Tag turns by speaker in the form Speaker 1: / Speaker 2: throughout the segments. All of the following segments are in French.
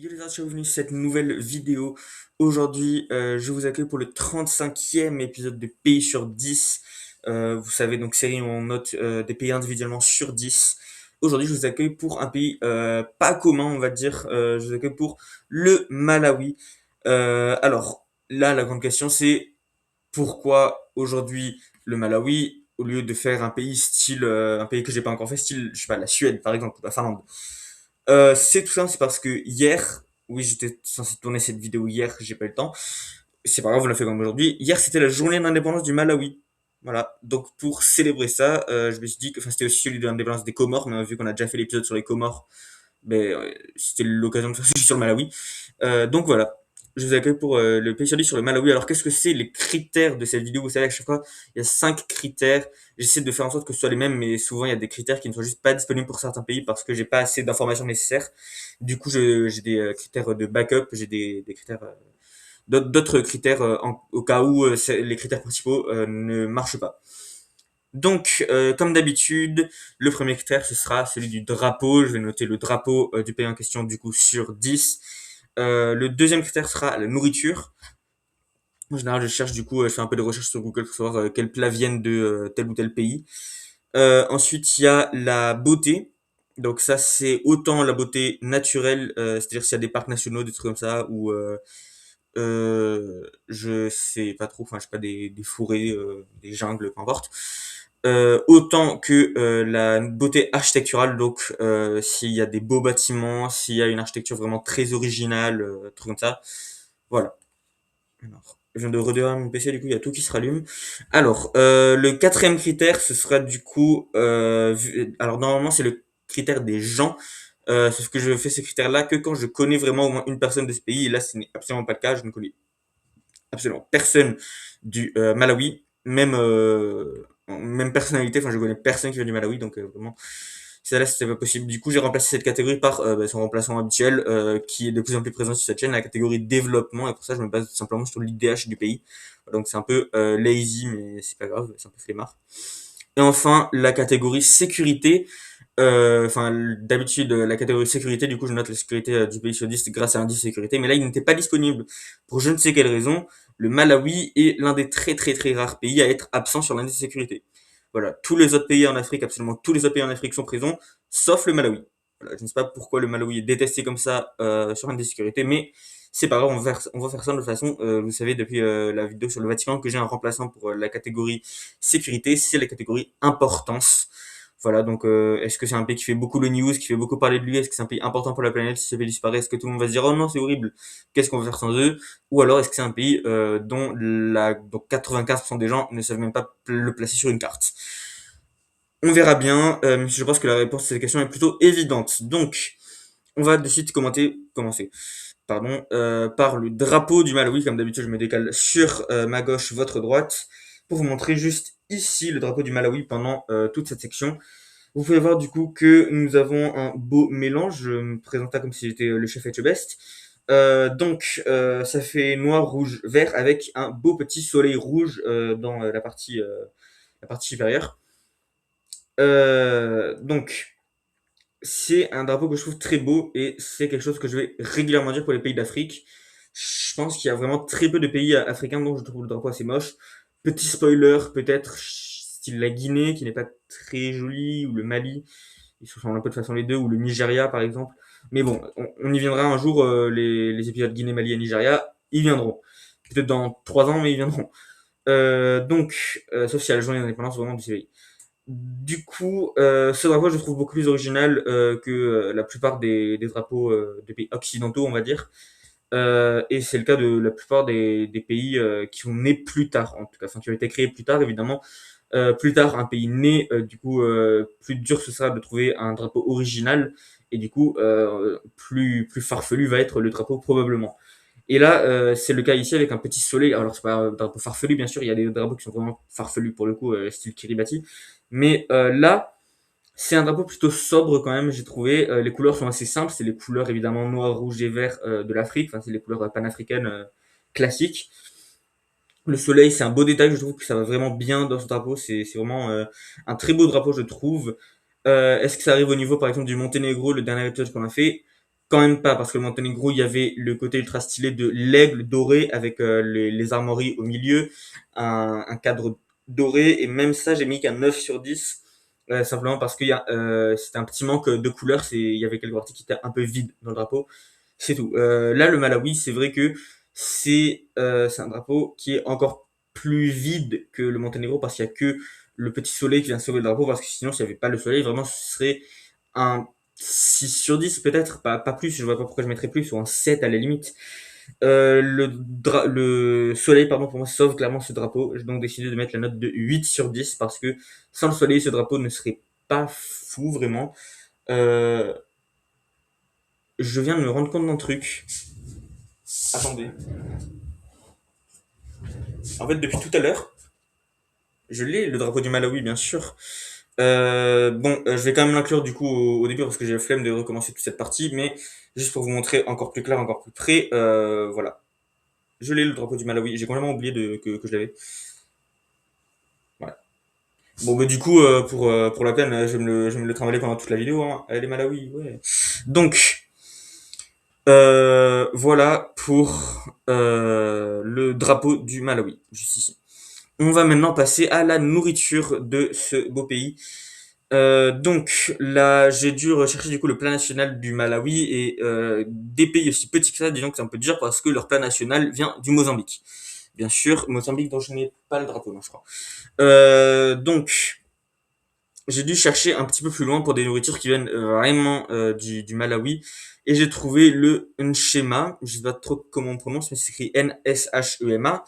Speaker 1: Yo les archers, bienvenue sur cette nouvelle vidéo. Aujourd'hui, je vous accueille pour le 35e épisode de Pays sur 10. Vous savez, donc série où on note des pays individuellement sur 10. Aujourd'hui, je vous accueille pour un pays pas commun, on va dire. Je vous accueille pour le Malawi. Alors, là, la grande question, c'est pourquoi aujourd'hui le Malawi, au lieu de faire un pays style, un pays que j'ai pas encore fait, style, je sais pas, la Suède par exemple, ou la Finlande. C'est tout ça, c'est parce que hier, oui, j'étais censé tourner cette vidéo hier, j'ai pas eu le temps. C'est pas grave, on l'a fait comme aujourd'hui. Hier, c'était la journée d'indépendance du Malawi. Voilà. Donc, pour célébrer ça, je me suis dit que, enfin, c'était aussi celui de l'indépendance des Comores, mais vu qu'on a déjà fait l'épisode sur les Comores, ben, c'était l'occasion de faire celui sur le Malawi. Donc voilà. Je vous accueille pour le pays sur le Malawi. Alors, qu'est-ce que c'est les critères de cette vidéo? Vous savez, à chaque fois, il y a 5 critères. J'essaie de faire en sorte que ce soit les mêmes, mais souvent, il y a des critères qui ne sont juste pas disponibles pour certains pays parce que j'ai pas assez d'informations nécessaires. Du coup, j'ai des critères de backup, j'ai des critères, d'autres critères au cas où les critères principaux ne marchent pas. Donc, comme d'habitude, le premier critère, ce sera celui du drapeau. Je vais noter le drapeau du pays en question, du coup, sur 10. Le deuxième critère sera la nourriture. En général, je cherche, du coup, je fais un peu de recherche sur Google pour savoir quels plats viennent de tel ou tel pays. Ensuite, il y a la beauté. Donc ça, c'est autant la beauté naturelle, c'est-à-dire s'il y a des parcs nationaux, des trucs comme ça, ou je sais pas trop, enfin, je sais pas, des forêts, des jungles, peu importe. Autant que la beauté architecturale, donc s'il y a des beaux bâtiments, s'il y a une architecture vraiment très originale, trucs comme ça. Voilà. Alors, je viens de redémarrer mon PC, du coup il y a tout qui se rallume. Alors, le quatrième critère, ce sera du coup, alors normalement c'est le critère des gens, sauf que je fais ce critère-là que quand je connais vraiment au moins une personne de ce pays, et là ce n'est absolument pas le cas, je ne connais absolument personne du Malawi, même personnalité, enfin je connais personne qui vient du Malawi, donc vraiment, ça là c'était pas possible. Du coup j'ai remplacé cette catégorie par son remplaçant habituel, qui est de plus en plus présent sur cette chaîne, la catégorie développement, et pour ça je me base tout simplement sur l'IDH du pays. Donc c'est un peu lazy, mais c'est pas grave, c'est un peu flemmard. Et enfin, la catégorie sécurité. Enfin, d'habitude, la catégorie sécurité, du coup, je note la sécurité du pays sur 10 grâce à l'indice sécurité, mais là, il n'était pas disponible. Pour je ne sais quelle raison, le Malawi est l'un des très très très rares pays à être absent sur l'indice sécurité. Voilà, tous les autres pays en Afrique, absolument tous les autres pays en Afrique sont présents, sauf le Malawi. Voilà, je ne sais pas pourquoi le Malawi est détesté comme ça sur l'indice sécurité, mais c'est pas grave, on va faire ça de toute façon. Vous savez, depuis la vidéo sur le Vatican, que j'ai un remplaçant pour la catégorie sécurité, c'est la catégorie importance. Voilà, donc est-ce que c'est un pays qui fait beaucoup le news, qui fait beaucoup parler de lui? Est-ce que c'est un pays important pour la planète? Si ce pays disparaît, est-ce que tout le monde va se dire oh non c'est horrible, qu'est-ce qu'on va faire sans eux? Ou alors est-ce que c'est un pays dont donc 95% des gens ne savent même pas le placer sur une carte? On verra bien, mais je pense que la réponse à cette question est plutôt évidente. Donc on va de suite commencer pardon, par le drapeau du Malawi. Comme d'habitude, je me décale sur ma gauche, votre droite, pour vous montrer juste ici le drapeau du Malawi pendant toute cette section. Vous pouvez voir du coup que nous avons un beau mélange. Je me présente là comme si j'étais le chef Etchebest. Ça fait noir, rouge, vert avec un beau petit soleil rouge dans la partie supérieure. Donc, c'est un drapeau que je trouve très beau et c'est quelque chose que je vais régulièrement dire pour les pays d'Afrique. Je pense qu'il y a vraiment très peu de pays africains dont je trouve le drapeau assez moche. Petit spoiler, peut-être style la Guinée qui n'est pas très jolie, ou le Mali, ils se ressemblent un peu de façon les deux, ou le Nigeria par exemple. Mais bon, on y viendra un jour, les épisodes Guinée, Mali et Nigeria, ils viendront. Peut-être dans 3 ans, mais ils viendront. Sauf si à la journée d'indépendance vraiment du pays. Du coup, ce drapeau, je le trouve beaucoup plus original que la plupart des drapeaux des pays occidentaux, on va dire. Et c'est le cas de la plupart des pays qui sont nés plus tard, en tout cas, enfin, qui ont été créés plus tard, évidemment. Plus tard, un pays né, du coup, plus dur ce sera de trouver un drapeau original, et du coup, plus farfelu va être le drapeau probablement. Et là, c'est le cas ici avec un petit soleil. Alors, c'est pas un drapeau farfelu, bien sûr. Il y a des drapeaux qui sont vraiment farfelus pour le coup, style Kiribati. Mais là, c'est un drapeau plutôt sobre quand même, j'ai trouvé. Les couleurs sont assez simples. C'est les couleurs évidemment noir, rouge et vert de l'Afrique. Enfin, c'est les couleurs panafricaines classiques. Le soleil, c'est un beau détail. Je trouve que ça va vraiment bien dans ce drapeau. C'est vraiment un très beau drapeau, je trouve. Est-ce que ça arrive au niveau, par exemple, du Monténégro, le dernier épisode qu'on a fait? quand même pas, parce que le Monténégro, il y avait le côté ultra stylé de l'aigle doré avec les armoiries au milieu, un cadre doré, et même ça, j'ai mis qu'un 9 sur 10, simplement parce que c'était un petit manque de couleur, il y avait quelques parties qui étaient un peu vides dans le drapeau, c'est tout. Là, le Malawi, c'est vrai que c'est un drapeau qui est encore plus vide que le Monténégro, parce qu'il y a que le petit soleil qui vient sauver le drapeau, parce que sinon, s'il n'y avait pas le soleil, vraiment, ce serait un 6 sur 10 peut-être, pas plus, je vois pas pourquoi je mettrais plus, ou un 7 à la limite. Le soleil, pardon, pour moi, sauve clairement ce drapeau. J'ai donc décidé de mettre la note de 8 sur 10 parce que sans le soleil, ce drapeau ne serait pas fou, vraiment. Euh, je viens de me rendre compte d'un truc. Attendez. En fait, depuis tout à l'heure, je l'ai, le drapeau du Malawi, bien sûr. Je vais quand même l'inclure du coup au début parce que j'ai la flemme de recommencer toute cette partie, mais juste pour vous montrer encore plus clair, encore plus près, voilà. Je l'ai, le drapeau du Malawi. J'ai complètement oublié que je l'avais. Voilà. Bon, bah, du coup, pour la peine, je vais me le trimballer pendant toute la vidéo, hein. Les Malawi, ouais. Donc, voilà pour le drapeau du Malawi, juste ici. On va maintenant passer à la nourriture de ce beau pays. Donc là, j'ai dû rechercher du coup le plat national du Malawi et des pays aussi petits que ça, disons que c'est un peu dur parce que leur plat national vient du Mozambique. Bien sûr, Mozambique dont je n'ai pas le drapeau, non, je crois. Donc, j'ai dû chercher un petit peu plus loin pour des nourritures qui viennent vraiment du Malawi et j'ai trouvé le Nshema. Je sais pas trop comment on prononce, mais c'est écrit Nshema.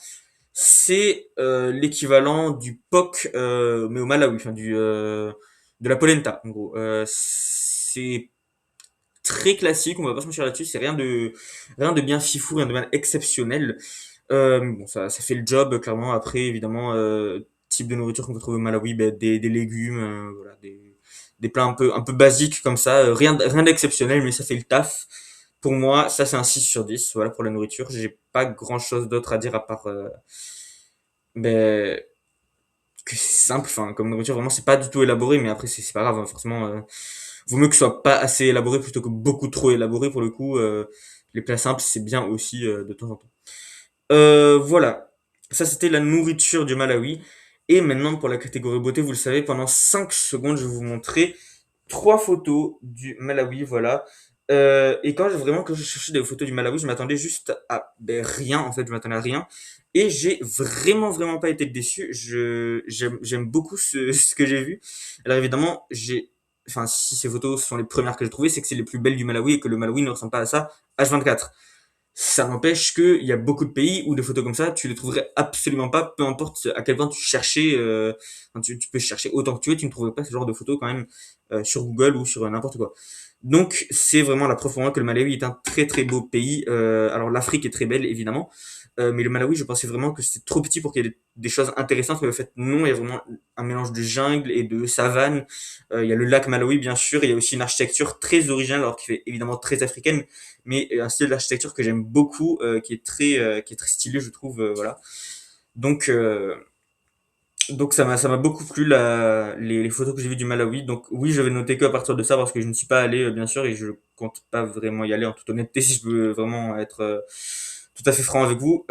Speaker 1: C'est l'équivalent du POC, mais au Malawi, enfin de la polenta, en gros. C'est très classique, on va pas se mentir là-dessus, c'est rien de bien fifou, rien de bien exceptionnel. Bon, ça fait le job, clairement. Après, évidemment, type de nourriture qu'on peut trouver au Malawi, ben, des légumes, voilà, des plats un peu basiques comme ça, rien d'exceptionnel, mais ça fait le taf. Pour moi, ça c'est un 6 sur 10, voilà, pour la nourriture. J'ai pas grand chose d'autre à dire à part ben, que c'est simple, enfin, comme nourriture, vraiment, c'est pas du tout élaboré, mais après, c'est pas grave, hein, forcément, vaut mieux que ce soit pas assez élaboré plutôt que beaucoup trop élaboré, pour le coup, les plats simples, c'est bien aussi, de temps en temps. Voilà. Ça, c'était la nourriture du Malawi. Et maintenant, pour la catégorie beauté, vous le savez, pendant 5 secondes, je vais vous montrer 3 photos du Malawi, voilà. Et vraiment, quand je cherchais des photos du Malawi, je m'attendais juste à ben, rien, en fait, je m'attendais à rien. Et j'ai vraiment pas été déçu. J'aime beaucoup ce que j'ai vu. Alors évidemment, enfin, si ces photos sont les premières que j'ai trouvées, c'est que c'est les plus belles du Malawi et que le Malawi ne ressemble pas à ça H24. Ça n'empêche qu'il y a beaucoup de pays où des photos comme ça, tu les trouverais absolument pas, peu importe à quel point tu cherchais, enfin, tu peux chercher autant que tu veux, tu ne trouverais pas ce genre de photos quand même sur Google ou sur n'importe quoi. Donc c'est vraiment la preuve pour moi que le Malawi est un très beau pays. Alors l'Afrique est très belle évidemment, mais le Malawi je pensais vraiment que c'était trop petit pour qu'il y ait des choses intéressantes, mais en fait non, il y a vraiment un mélange de jungle et de savane. Il y a le lac Malawi bien sûr, il y a aussi une architecture très originale alors qui fait évidemment très africaine, mais un style d'architecture que j'aime beaucoup, qui est très stylé, je trouve, voilà. Donc, euh, donc ça m'a beaucoup plu les photos que j'ai vues du Malawi. Donc oui, je vais noter que à partir de ça parce que je ne suis pas allé, bien sûr, et je compte pas vraiment y aller en toute honnêteté si je veux vraiment être tout à fait franc avec vous.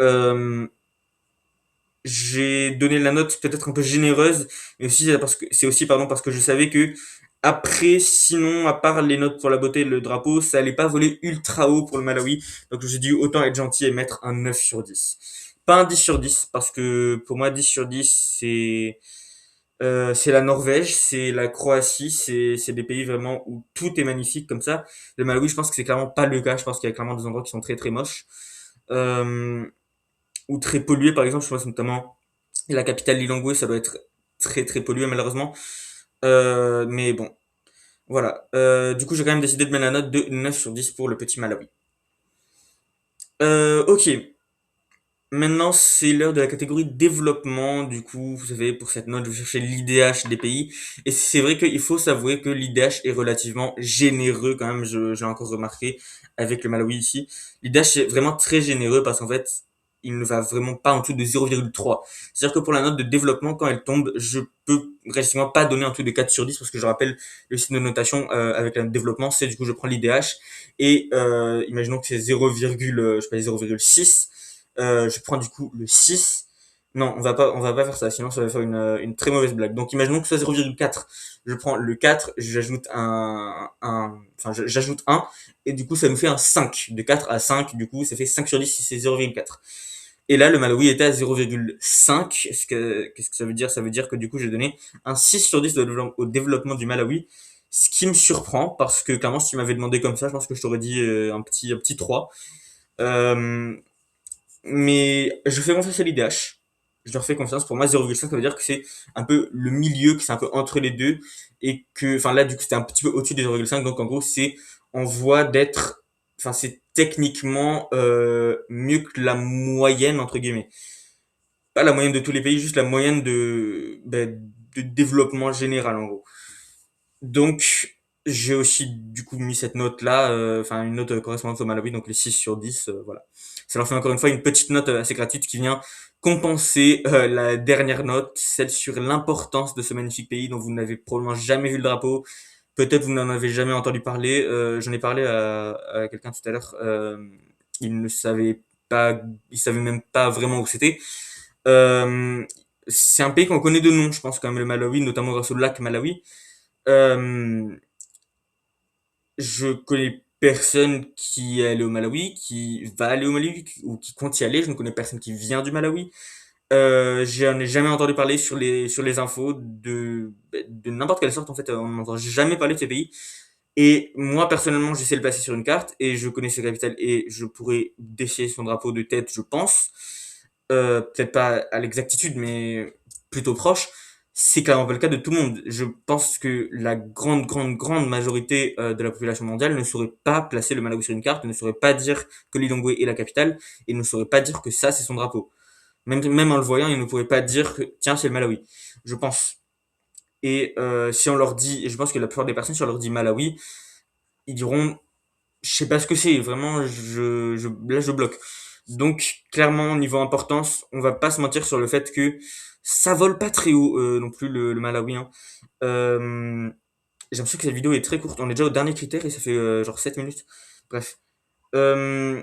Speaker 1: J'ai donné la note peut-être un peu généreuse, mais aussi c'est aussi pardon parce que je savais que après, sinon, à part les notes pour la beauté et le drapeau, ça allait pas voler ultra haut pour le Malawi. Donc j'ai dû autant être gentil et mettre un 9 sur 10. Pas un 10 sur 10, parce que pour moi 10 sur 10, c'est la Norvège, c'est la Croatie, c'est des pays vraiment où tout est magnifique comme ça. Le Malawi, je pense que c'est clairement pas le cas. Je pense qu'il y a clairement des endroits qui sont très moches. Euh, ou très pollués, par exemple, je pense notamment la capitale Lilongwe, ça doit être très pollué malheureusement. Mais bon, voilà. Du coup, j'ai quand même décidé de mettre la note de 9 sur 10 pour le petit Malawi. Ok. Maintenant, c'est l'heure de la catégorie développement. Du coup, vous savez, pour cette note, je vais chercher l'IDH des pays. Et c'est vrai qu'il faut s'avouer que l'IDH est relativement généreux quand même. J'ai encore remarqué avec le Malawi ici. L'IDH est vraiment très généreux parce qu'en fait, il ne va vraiment pas en dessous de 0,3. C'est-à-dire que pour la note de développement, quand elle tombe, je peux réellement pas donner en dessous de 4 sur 10 parce que je rappelle, le système de notation avec le développement, c'est du coup je prends l'IDH et imaginons que c'est 0, je sais pas, 0,6, je prends du coup le 6. Non, on va pas faire ça, sinon ça va faire une très mauvaise blague. Donc imaginons que ce soit 0,4. Je prends le 4, j'ajoute j'ajoute un, et du coup ça nous fait un 5. De 4 à 5, du coup ça fait 5 sur 10 si c'est 0,4. Et là, le Malawi était à 0,5. Qu'est-ce que ça veut dire? Ça veut dire que du coup, j'ai donné un 6 sur 10 au développement du Malawi. Ce qui me surprend, parce que clairement, si tu m'avais demandé comme ça, je pense que je t'aurais dit un petit 3. Euh, mais je fais confiance à l'IDH. Je leur fais confiance. Pour moi, 0,5, ça veut dire que c'est un peu le milieu, que c'est un peu entre les deux. Et que, enfin là, du coup, c'était un petit peu au-dessus des 0,5. Donc, en gros, c'est en voie d'être, enfin, c'est techniquement mieux que la moyenne, entre guillemets. Pas la moyenne de tous les pays, juste la moyenne de développement général, en gros. Donc, j'ai aussi du coup mis cette note-là, enfin une note correspondante au Malawi, donc les 6 sur 10, voilà. Ça leur fait encore une fois une petite note assez gratuite qui vient compenser la dernière note, celle sur l'importance de ce magnifique pays dont vous n'avez probablement jamais vu le drapeau. Peut-être vous n'en avez jamais entendu parler. J'en ai parlé à quelqu'un tout à l'heure. Il ne savait pas, il savait même pas vraiment où c'était. Euh, c'est un pays qu'on connaît de nom, je pense, quand même, le Malawi, notamment grâce au lac Malawi. Euh, je connais personne qui est allé au Malawi, qui va aller au Malawi ou qui compte y aller. Je ne connais personne qui vient du Malawi. J'en ai jamais entendu parler sur les infos de n'importe quelle sorte. En fait, on n'entend jamais parler de ces pays. Et moi, personnellement, j'essaie de le passer sur une carte et je connais ses capitales et je pourrais défier son drapeau de tête, je pense. Peut-être pas à l'exactitude, mais plutôt proche. C'est clairement pas le cas de tout le monde. Je pense que la grande majorité de la population mondiale ne saurait pas placer le Malawi sur une carte, ne saurait pas dire que Lilongwe est la capitale et ne saurait pas dire que ça, c'est son drapeau. Même en le voyant, ils ne pourraient pas dire que tiens, c'est le Malawi. Je pense. Et si on leur dit, et je pense que la plupart des personnes, si on leur dit Malawi, ils diront je sais pas ce que c'est, vraiment, là je bloque. Donc, clairement, niveau importance, on va pas se mentir sur le fait que ça vole pas très haut non plus le Malawi, hein. J'ai l'impression que cette vidéo est très courte. On est déjà au dernier critère et ça fait genre 7 minutes. Bref. Euh,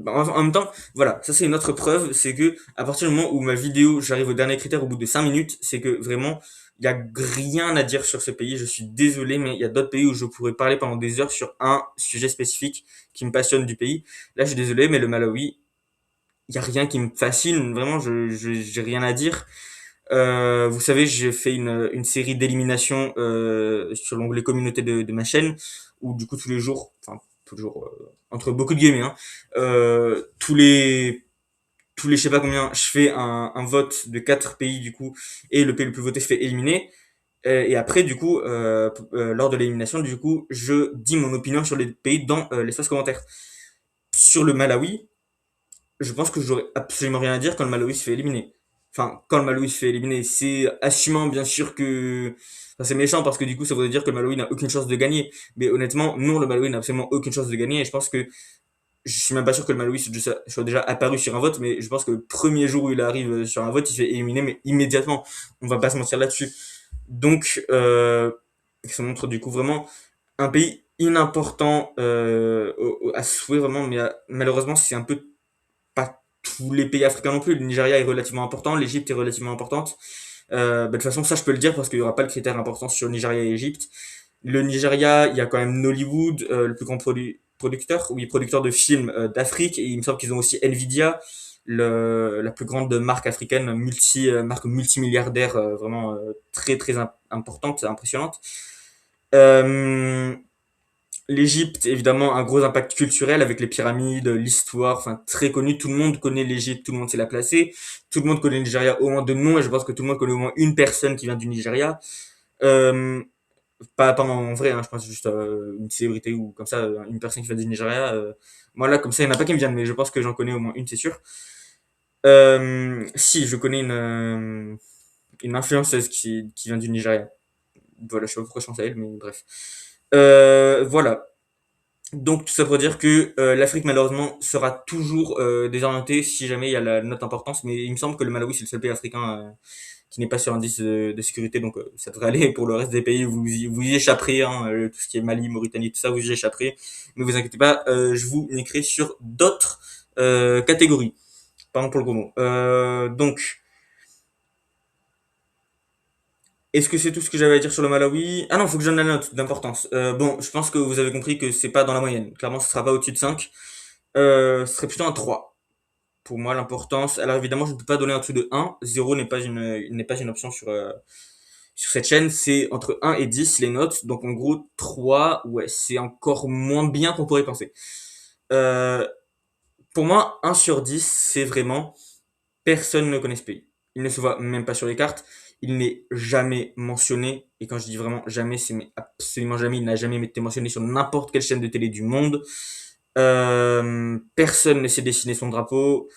Speaker 1: en même temps, voilà, ça c'est une autre preuve, c'est que à partir du moment où ma vidéo, j'arrive au dernier critère au bout de 5 minutes, c'est que vraiment, il y a rien à dire sur ce pays. Je suis désolé, mais il y a d'autres pays où je pourrais parler pendant des heures sur un sujet spécifique qui me passionne du pays. Là, je suis désolé, mais le Malawi, il y a rien qui me fascine. Vraiment, j'ai rien à dire. Vous savez, j'ai fait une série d'éliminations sur l'onglet communauté de ma chaîne, où du coup tous les jours, enfin tous les jours, entre beaucoup de guillemets, hein, tous les je sais pas combien, je fais un vote de 4 pays du coup, et le pays le plus voté se fait éliminer. Et après, du coup, lors de l'élimination, du coup, je dis mon opinion sur les pays dans l'espace commentaire. Sur le Malawi, je pense que j'aurais absolument rien à dire quand le Malawi se fait éliminer. Enfin, quand le Malawi se fait éliminer, c'est assumant bien sûr que... Enfin, c'est méchant parce que du coup ça voudrait dire que le Malawi n'a aucune chance de gagner. Mais honnêtement, non, le Malawi n'a absolument aucune chance de gagner et je pense que... Je suis même pas sûr que le Malawi soit déjà apparu sur un vote, mais je pense que le premier jour où il arrive sur un vote, il se fait éliminer, mais immédiatement. On va pas se mentir là-dessus. Donc, ça montre du coup vraiment un pays inimportant à souhait vraiment, mais malheureusement c'est un peu pas tous les pays africains non plus. Le Nigeria est relativement important, l'Égypte est relativement importante. De toute façon, ça je peux le dire parce qu'il n'y aura pas le critère important sur Nigeria et Égypte. Le Nigeria, il y a quand même Nollywood, le plus grand producteur, oui, producteur de films d'Afrique. Et il me semble qu'ils ont aussi Nvidia, la plus grande marque africaine, marque multimilliardaire, vraiment très importante, impressionnante. Euh, L'Égypte, évidemment, un gros impact culturel avec les pyramides, l'histoire, enfin très connu. Tout le monde connaît l'Égypte, tout le monde sait la placer. Tout le monde connaît le Nigeria au moins de nom, et je pense que tout le monde connaît au moins une personne qui vient du Nigeria. Euh, pas en vrai, hein, je pense juste une célébrité ou comme ça, une personne qui vient du Nigeria. Moi là, comme ça, il n'y en a pas qui me viennent, mais je pense que j'en connais au moins une, c'est sûr. Si, je connais une influenceuse qui vient du Nigeria. Voilà, je sais pas pourquoi je pense à elle, mais bref. Voilà. Donc tout ça pour dire que l'Afrique malheureusement sera toujours désorientée si jamais il y a la note importance, mais il me semble que le Malawi c'est le seul pays africain qui n'est pas sur indice de sécurité, donc ça devrait aller pour le reste des pays, vous y échapperez, hein, tout ce qui est Mali, Mauritanie, tout ça, vous y échapperez. Ne vous inquiétez pas, je vous mettrai sur d'autres catégories. Pardon pour le gros mot. Donc, est-ce que c'est tout ce que j'avais à dire sur le Malawi? Ah non, faut que je donne la note d'importance. Bon, je pense que vous avez compris que c'est pas dans la moyenne. Clairement, ce sera pas au-dessus de 5. Ce serait plutôt un 3. Pour moi, l'importance. Alors évidemment, je ne peux pas donner en dessous de 1. 0 n'est pas une option sur cette chaîne. C'est entre 1 et 10 les notes. Donc en gros, 3, ouais, c'est encore moins bien qu'on pourrait penser. Euh, pour moi, 1 sur 10, c'est vraiment personne ne connaît ce pays. Il ne se voit même pas sur les cartes. Il n'est jamais mentionné. Et quand je dis vraiment jamais, c'est mais absolument jamais. Il n'a jamais été mentionné sur n'importe quelle chaîne de télé du monde. Personne ne sait dessiner son drapeau.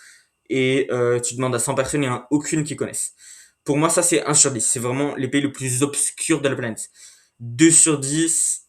Speaker 1: Et tu demandes à 100 personnes, il n'y en a aucune qui connaissent. Pour moi, ça, c'est 1 sur 10. C'est vraiment les pays les plus obscurs de la planète. 2 sur 10,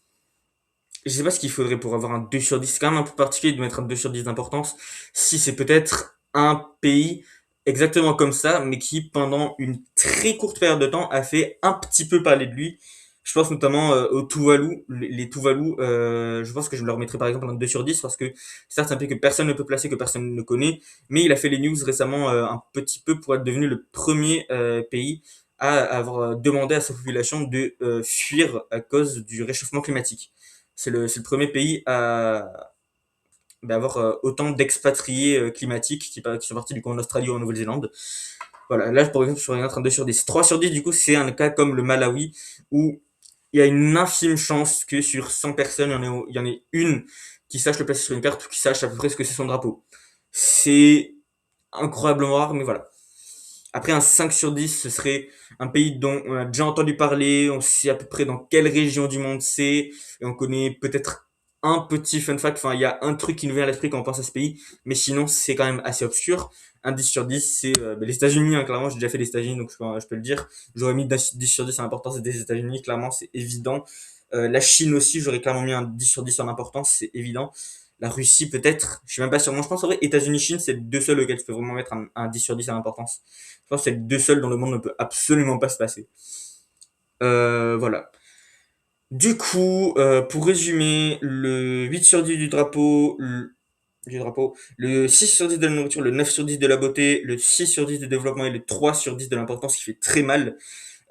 Speaker 1: je sais pas ce qu'il faudrait pour avoir un 2 sur 10. C'est quand même un peu particulier de mettre un 2 sur 10 d'importance. Si c'est peut-être un pays exactement comme ça, mais qui, pendant une très courte période de temps, a fait un petit peu parler de lui. Je pense notamment aux Tuvalu. Les Tuvalu, je pense que je leur mettrais par exemple un 2 sur 10 parce que certes, c'est un pays que personne ne peut placer, que personne ne connaît, mais il a fait les news récemment un petit peu pour être devenu le premier pays à avoir demandé à sa population de fuir à cause du réchauffement climatique. C'est le premier pays à avoir autant d'expatriés climatiques qui sont partis du coup en Australie ou en Nouvelle-Zélande. Voilà, là par exemple, je suis en train de 2 sur 10. 3 sur 10, du coup, c'est un cas comme le Malawi où il y a une infime chance que sur 100 personnes, il y en ait une qui sache le placer sur une carte ou qui sache à peu près ce que c'est son drapeau. C'est incroyablement rare, mais voilà. Après, un 5 sur 10, ce serait un pays dont on a déjà entendu parler, on sait à peu près dans quelle région du monde c'est, et on connaît peut-être un petit fun fact, enfin, il y a un truc qui nous vient à l'esprit quand on pense à ce pays, mais sinon, c'est quand même assez obscur. Un 10 sur 10, c'est les États-Unis, hein, clairement, j'ai déjà fait les États-Unis, donc je peux le dire. J'aurais mis 10 sur 10 en importance des États-Unis, clairement, c'est évident. La Chine aussi, j'aurais clairement mis un 10 sur 10 en importance, c'est évident. La Russie, peut-être, je suis même pas sûr. Moi, je pense en vrai, États-Unis, Chine, c'est les deux seuls auxquels tu peux vraiment mettre un 10 sur 10 en importance. Je pense que c'est les deux seuls dont le monde ne peut absolument pas se passer. Voilà. Du coup, pour résumer, le 8 sur 10 du drapeau, le 6 sur 10 de la nourriture, le 9 sur 10 de la beauté, le 6 sur 10 du développement et le 3 sur 10 de l'importance qui fait très mal.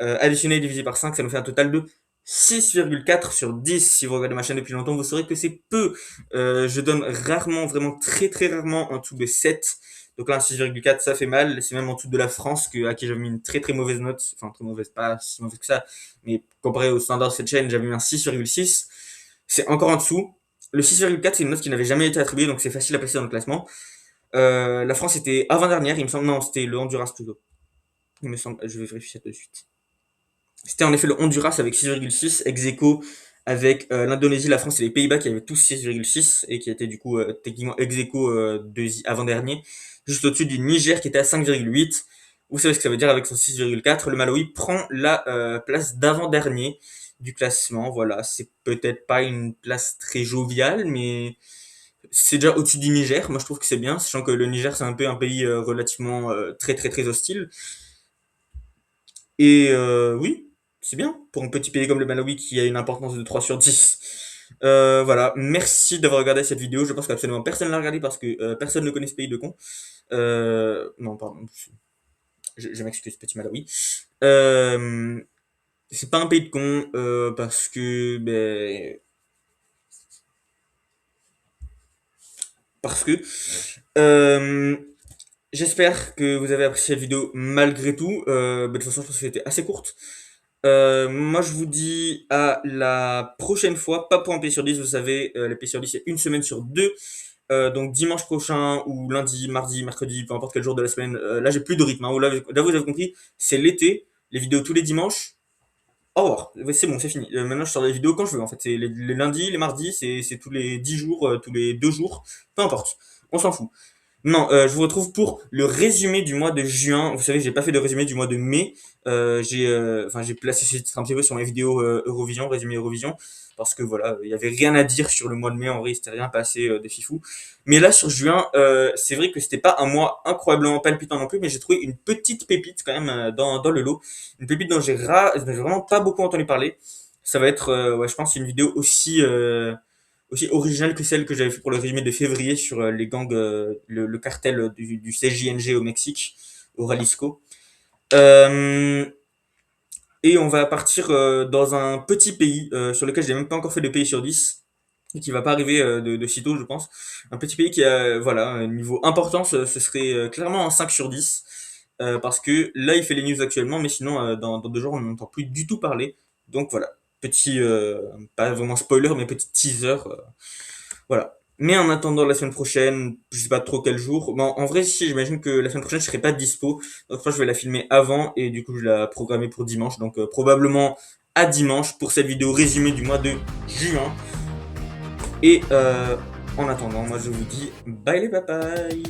Speaker 1: Additionné et divisé par 5, ça nous fait un total de 6,4 sur 10. Si vous regardez ma chaîne depuis longtemps, vous saurez que c'est peu. Je donne rarement, vraiment très très rarement en dessous de 7. Donc là, un 6,4, ça fait mal. C'est même en dessous de la France, à qui j'avais mis une très très mauvaise note. Enfin, très mauvaise, pas si mauvaise que ça. Mais comparé au standard de cette chaîne, j'avais mis un 6,6. C'est encore en dessous. Le 6,4, c'est une note qui n'avait jamais été attribuée, donc c'est facile à placer dans le classement. La France était avant-dernière, il me semble. Non, c'était le Honduras plutôt. Il me semble, je vais vérifier ça tout de suite. C'était en effet le Honduras avec 6,6, ex aequo avec l'Indonésie, la France et les Pays-Bas qui avaient tous 6,6 et qui étaient du coup techniquement ex aequo avant-dernier. Juste au-dessus du Niger qui était à 5,8. Vous savez ce que ça veut dire avec son 6,4. Le Malawi prend la place d'avant-dernier du classement. Voilà, c'est peut-être pas une place très joviale, mais c'est déjà au-dessus du Niger. Moi, je trouve que c'est bien, sachant que le Niger, c'est un peu un pays relativement très très très hostile. Et oui, c'est bien pour un petit pays comme le Malawi qui a une importance de 3 sur 10. Voilà, merci d'avoir regardé cette vidéo. Je pense qu'absolument personne ne l'a regardé parce que personne ne connaît ce pays de con. Non, pardon, je m'excuse, petit Malawi. Euh, c'est pas un pays de con parce que parce que euh, j'espère que vous avez apprécié cette vidéo malgré tout. De toute façon, je pense que c'était assez courte. Moi, je vous dis à la prochaine fois. Pas pour un pays sur 10, vous savez, les pays sur 10, c'est une semaine sur deux. Donc dimanche prochain ou lundi, mardi, mercredi, peu importe quel jour de la semaine. Là, j'ai plus de rythme, hein. Là, vous avez compris, c'est l'été. Les vidéos tous les dimanches. Au revoir. Ouais, c'est bon, c'est fini. Maintenant, je sors des vidéos quand je veux. En fait, c'est les lundis, les mardis, c'est tous les 10 jours, tous les 2 jours. Peu importe. On s'en fout. Non, je vous retrouve pour le résumé du mois de juin. Vous savez, j'ai pas fait de résumé du mois de mai. J'ai placé ce titre un petit peu sur mes vidéos Eurovision, résumé Eurovision, parce que voilà, il y avait rien à dire sur le mois de mai. En vrai, il s'était rien passé de fifou. Mais là, sur juin, c'est vrai que c'était pas un mois incroyablement palpitant non plus, mais j'ai trouvé une petite pépite quand même dans le lot. Une pépite dont j'ai vraiment pas beaucoup entendu parler. Ça va être, ouais, je pense, une vidéo aussi originale que celle que j'avais fait pour le résumé de février sur les gangs, le cartel du CJNG au Mexique, au Jalisco. Euh, et on va partir dans un petit pays sur lequel j'ai même pas encore fait de pays sur 10 et qui va pas arriver de sitôt, je pense. Un petit pays qui a, voilà, un niveau importance, ce serait clairement un 5 sur 10 parce que là, il fait les news actuellement, mais sinon, dans 2 jours, on n'entend plus du tout parler. Donc voilà, petit, pas vraiment spoiler, mais petit teaser. Voilà. Mais en attendant la semaine prochaine, je sais pas trop quel jour. Bon, en vrai, si, j'imagine que la semaine prochaine, je serai pas dispo. Donc, je crois que je vais la filmer avant et du coup, je vais la programmer pour dimanche. Donc, probablement à dimanche pour cette vidéo résumée du mois de juin. Et en attendant, moi, je vous dis bye les papayes.